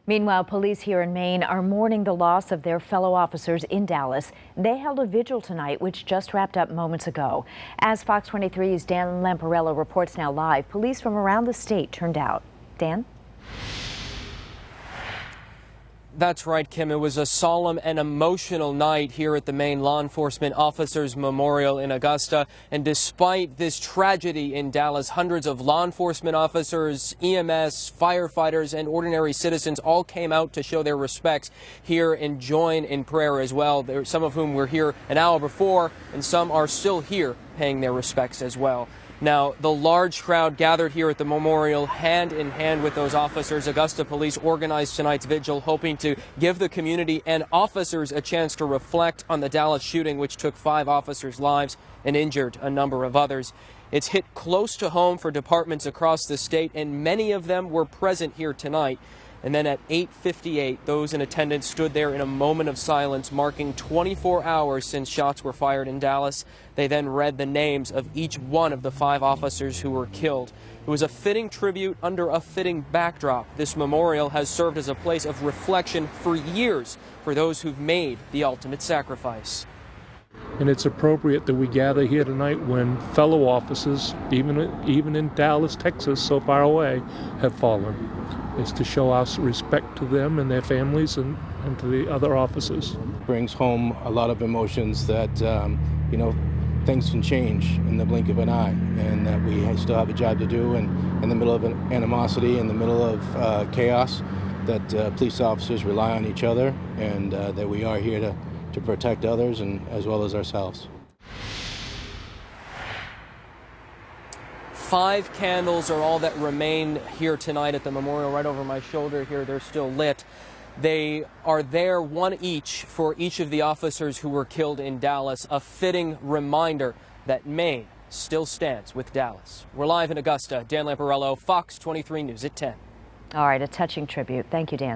Meanwhile, police here in Maine are mourning the loss of their fellow officers in Dallas. They held a vigil tonight, which just wrapped up moments ago. As Fox 23's Dan Lamparello reports now live, police from around the state turned out. Dan? That's right, Kim. It was a solemn and emotional night here at the Maine Law Enforcement Officers Memorial in Augusta. And despite this tragedy in Dallas, hundreds of law enforcement officers, EMS, firefighters, and ordinary citizens all came out to show their respects here and join in prayer as well. Some of whom were here an hour before, and some are still here paying their respects as well. Now, the large crowd gathered here at the memorial hand in hand with those officers. Augusta police organized tonight's vigil, hoping to give the community and officers a chance to reflect on the Dallas shooting, which took 5 officers' lives and injured a number of others. It's hit close to home for departments across the state, and many of them were present here tonight. And then at 8:58, those in attendance stood there in a moment of silence, marking 24 hours since shots were fired in Dallas. They then read the names of each one of the 5 officers who were killed. It was a fitting tribute under a fitting backdrop. This memorial has served as a place of reflection for years for those who've made the ultimate sacrifice. And it's appropriate that we gather here tonight when fellow officers, even in Dallas, Texas, so far away, have fallen. It's to show our respect to them and their families and to the other officers. Brings home a lot of emotions that, things can change in the blink of an eye, and that we still have a job to do, and in the middle of an animosity, in the middle of chaos, that police officers rely on each other, and that we are here to protect others and as well as ourselves. 5 candles are all that remain here tonight at the memorial. Right over my shoulder here, they're still lit. They are there, one each, for each of the officers who were killed in Dallas, a fitting reminder that Maine still stands with Dallas. We're live in Augusta. Dan Lamparello, Fox 23 News at 10. All right, a touching tribute. Thank you, Dan.